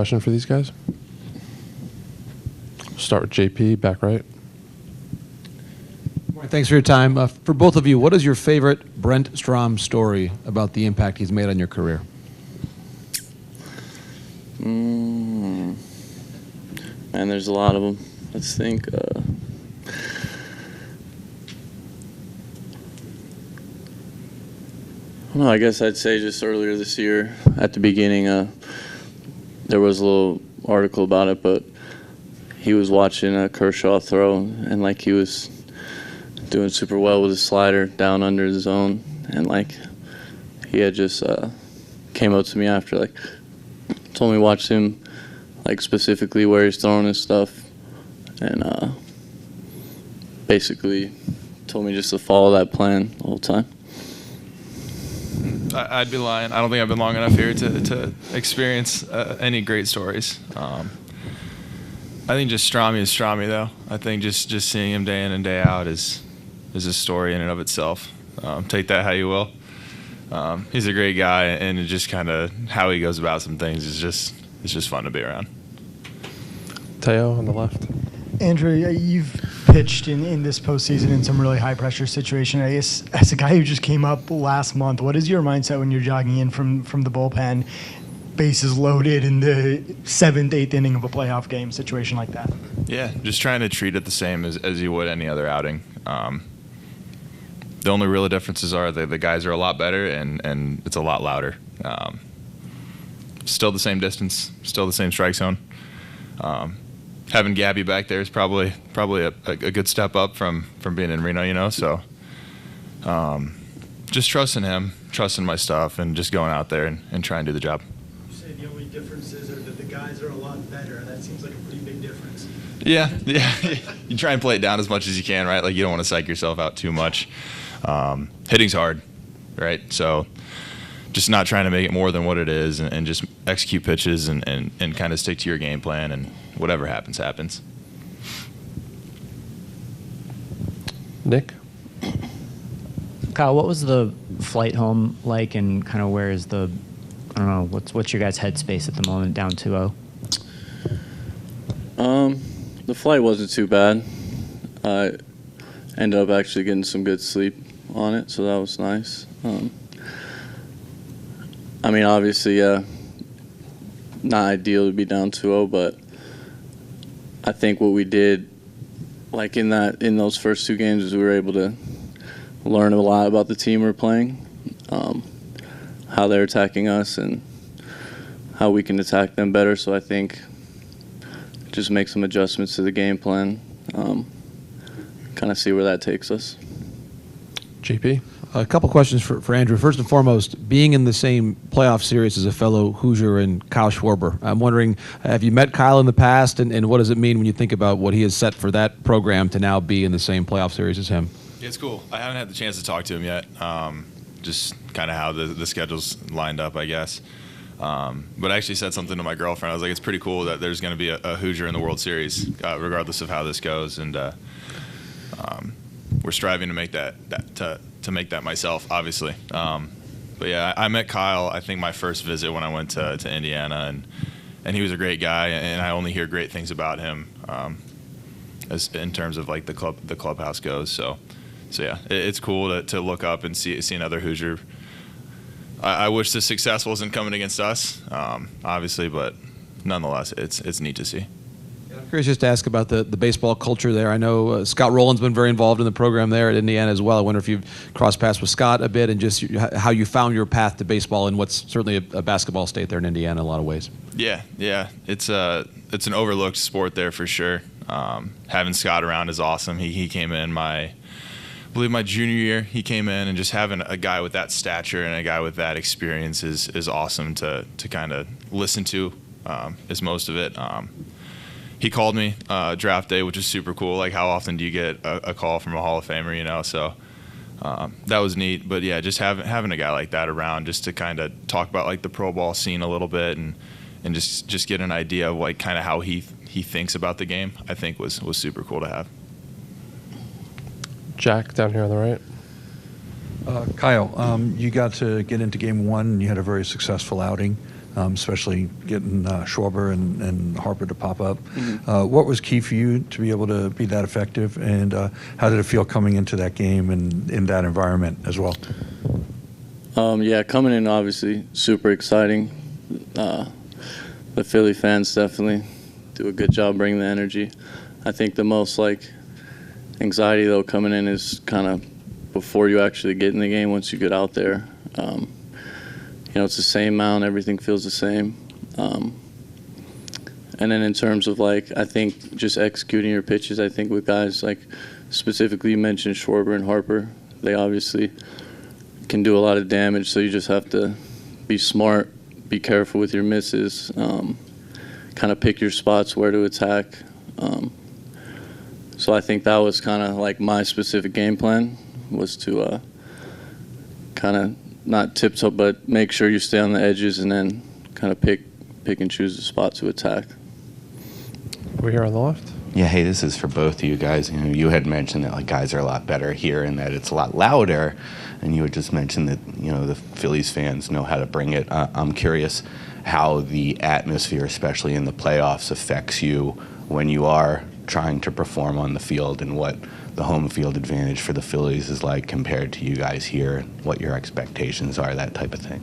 question for these guys? Start with JP, back right. Thanks for your time. For both of you, what is your favorite Brent Strom story about the impact he's made on your career? Man, there's a lot of them. Let's think. Well, I guess I'd say just earlier this year, at the beginning, there was a little article about it, but he was watching Kershaw throw, and like he was doing super well with his slider down under the zone, and like he had just came up to me after, like told me to watch him, like specifically where he's throwing his stuff, and basically told me just to follow that plan the whole time. I'd be lying. I don't think I've been long enough here to experience any great stories. I think just Stromy is Stromy, though. I think just seeing him day in and day out is a story in and of itself. Take that how you will. He's a great guy, and it just kind of how he goes about some things is just fun to be around. Teo on the left. Andrew, you've pitched in this postseason in some really high-pressure situation. I guess as a guy who just came up last month, what is your mindset when you're jogging in from the bullpen, bases loaded in the 7th, 8th inning of a playoff game situation like that? Yeah, just trying to treat it the same as you would any other outing. The only real differences are the guys are a lot better and it's a lot louder. Still the same distance, still the same strike zone. Having Gabby back there is probably a good step up from being in Reno, you know. So just trusting him, trusting my stuff, and just going out there and trying to do the job. You say the only differences are that the guys are a lot better. That seems like a pretty big difference. Yeah. You try and play it down as much as you can, right? Like you don't want to psych yourself out too much. Hitting's hard, right? So just not trying to make it more than what it is, and just execute pitches and kind of stick to your game plan, and whatever happens, happens. Nick? Kyle, what was the flight home like, and kind of where is I don't know, what's your guys' headspace at the moment, down 2-0? The flight wasn't too bad. I ended up actually getting some good sleep on it, so that was nice. I mean, obviously, not ideal to be down 2-0, but I think what we did, like in those first two games, is we were able to learn a lot about the team we're playing, how they're attacking us, and how we can attack them better. So I think just make some adjustments to the game plan, kind of see where that takes us. JP? A couple questions for Andrew. First and foremost, being in the same playoff series as a fellow Hoosier and Kyle Schwarber, I'm wondering, have you met Kyle in the past, and what does it mean when you think about what he has set for that program to now be in the same playoff series as him? Yeah, it's cool. I haven't had the chance to talk to him yet. Just kind of how the schedule's lined up, I guess. But I actually said something to my girlfriend. I was like, it's pretty cool that there's going to be a Hoosier in the World Series, regardless of how this goes. And we're striving to make to make that myself, obviously. But yeah, I met Kyle, I think my first visit when I went to Indiana, and he was a great guy, and I only hear great things about him as in terms of like the clubhouse goes. So yeah, it's cool to look up and see another Hoosier. I wish the success wasn't coming against us, obviously, but nonetheless, it's neat to see. I'm curious just to ask about the baseball culture there. I know Scott Rowland's been very involved in the program there at Indiana as well. I wonder if you've crossed paths with Scott a bit, and just how you found your path to baseball in what's certainly a basketball state there in Indiana in a lot of ways. Yeah. It's an overlooked sport there for sure. Having Scott around is awesome. He came in I believe my junior year. He came in, and just having a guy with that stature and a guy with that experience is awesome to kind of listen to. Is most of it. He called me draft day, which is super cool. Like, how often do you get a call from a Hall of Famer, you know? So that was neat. But yeah, just having a guy like that around, just to kind of talk about like the pro ball scene a little bit, and just get an idea of like kind of how he thinks about the game, I think was super cool to have. Jack, down here on the right. Kyle, you got to get into Game 1, and you had a very successful outing. especially getting Schwarber and Harper to pop up. What was key for you to be able to be that effective, and how did it feel coming into that game and in that environment as well? Yeah, coming in obviously super exciting. The Philly fans definitely do a good job bringing the energy. I think the most anxiety though coming in is kind of before you actually get in the game. Once you get out there, it's the same mound, everything feels the same. And then in terms of I think just executing your pitches, I think with guys specifically you mentioned Schwarber and Harper, they obviously can do a lot of damage, so you just have to be smart, be careful with your misses, kind of pick your spots where to attack. So I think that was kind of my specific game plan, was to kind of not tiptoe, but make sure you stay on the edges and then kind of pick and choose the spot to attack. We're here on the left. Yeah, hey, this is for both of you guys. You had mentioned that guys are a lot better here and that it's a lot louder, and you had just mentioned that the Phillies fans know how to bring it. I'm curious how the atmosphere, especially in the playoffs, affects you when you are trying to perform on the field, and what the home field advantage for the Phillies is like compared to you guys here, what your expectations are, that type of thing.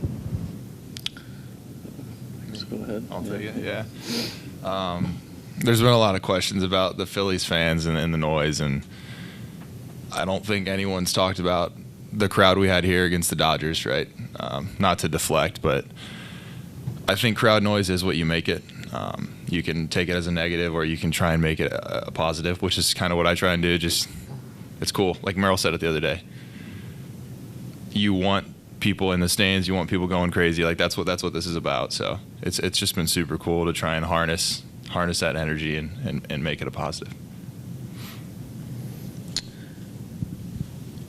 Just go ahead. I'll take it, yeah. There's been a lot of questions about the Phillies fans and the noise, and I don't think anyone's talked about the crowd we had here against the Dodgers, right? Not to deflect, but I think crowd noise is what you make it. You can take it as a negative, or you can try and make it a positive, which is kind of what I try and do. It's cool. Like Merrill said it the other day. You want people in the stands. You want people going crazy. That's what this is about. So it's just been super cool to try and harness that energy and make it a positive.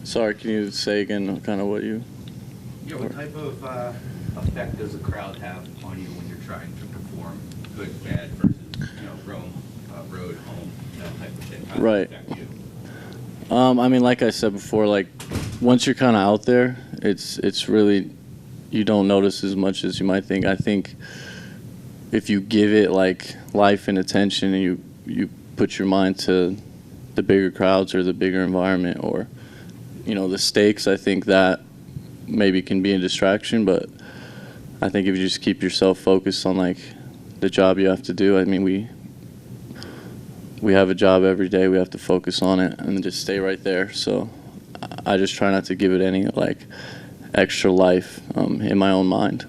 Sorry, can you say again kind of what you... Yeah, what type of effect does the crowd have on you when you're trying to perform, good, bad, versus road, home, that type of thing? How does Right. it affect you? I mean, like I said before, once you're kind of out there, it's really, you don't notice as much as you might think. I think if you give it life and attention, and you put your mind to the bigger crowds or the bigger environment, or the stakes, I think that maybe can be a distraction. But I think if you just keep yourself focused on the job you have to do, I mean, we have a job every day. We have to focus on it and just stay right there. So I just try not to give it any extra life in my own mind.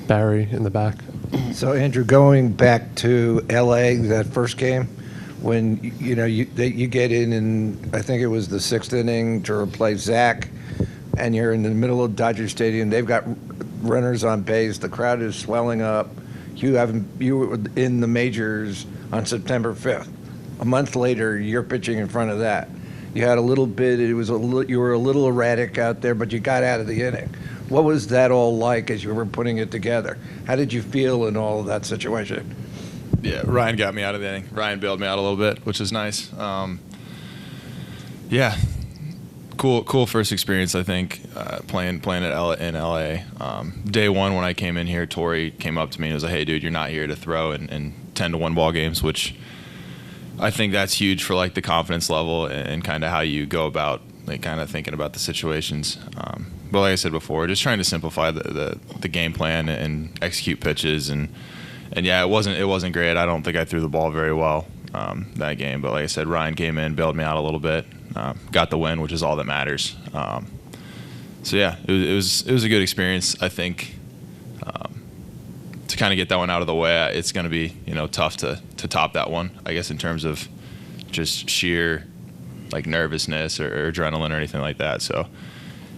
Barry in the back. So, Andrew, going back to L.A., that first game, when you get in, and I think it was the sixth inning to replace Zach, and you're in the middle of Dodger Stadium, they've got runners on base, the crowd is swelling up. You were in the majors on September 5th. A month later, you're pitching in front of that. You had a little bit. You were a little erratic out there, but you got out of the inning. What was that all like as you were putting it together? How did you feel in all of that situation? Yeah, Ryan got me out of the inning. Ryan bailed me out a little bit, which is nice. Yeah, cool first experience, I think, playing in LA. Day one when I came in here, Torrey came up to me and was like, "Hey, dude, you're not here to throw in 10-1 ball games," which I think that's huge for the confidence level and kind of how you go about kind of thinking about the situations. But like I said before, just trying to simplify the game plan and execute pitches and yeah, it wasn't great. I don't think I threw the ball very well that game. But like I said, Ryan came in, bailed me out a little bit, got the win, which is all that matters. So yeah, it was a good experience. I think to kind of get that one out of the way, it's going to be tough to top that one. I guess in terms of just sheer nervousness or adrenaline or anything like that. So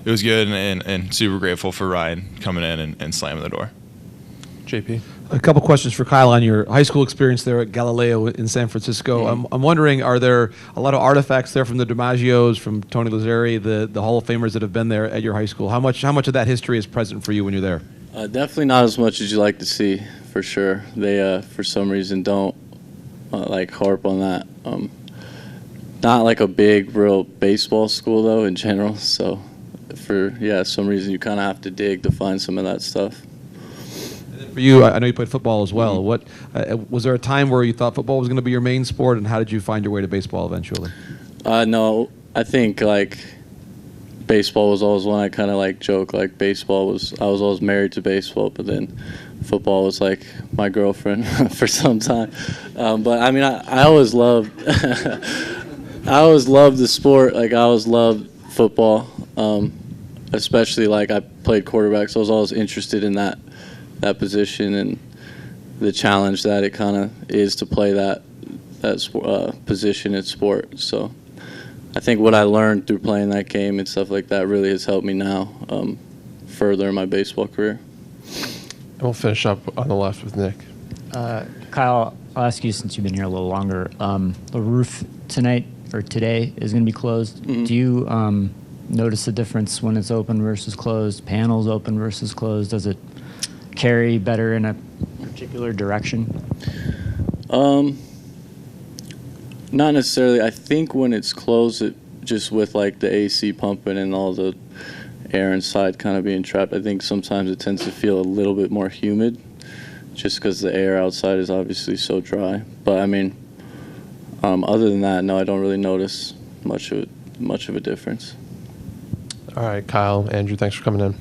it was good and super grateful for Ryan coming in and slamming the door. JP. A couple questions for Kyle on your high school experience there at Galileo in San Francisco. I'm wondering, are there a lot of artifacts there from the DiMaggios, from Tony Lazzari, the Hall of Famers that have been there at your high school? How much of that history is present for you when you're there? Definitely not as much as you like to see, for sure. They, for some reason, don't harp on that. Not a big, real baseball school, though, in general. So, for some reason, you kind of have to dig to find some of that stuff. for you, I know you played football as well. What was there a time where you thought football was going to be your main sport, and how did you find your way to baseball eventually? No, I think like baseball was always one I kind of like joke like I was always married to baseball, but then football was like my girlfriend for some time. But I mean, I always loved I always loved the sport. Like I always loved football, especially like I played quarterback, so I was always interested in that position and the challenge that it kind of is to play that position in sport. So I think what I learned through playing that game and stuff like that really has helped me now further in my baseball career. And we'll finish up on the left with Nick. Kyle, I'll ask you since you've been here a little longer. The roof tonight or today is going to be closed. Mm-hmm. Do you notice a difference when it's open versus closed? Panels open versus closed? Does it carry better in a particular direction? Not necessarily. I think when it's closed, it just with like the AC pumping and all the air inside kind of being trapped, I think sometimes it tends to feel a little bit more humid just because the air outside is obviously so dry. But I mean, other than that, no, I don't really notice much of a difference. All right, Kyle, Andrew, thanks for coming in.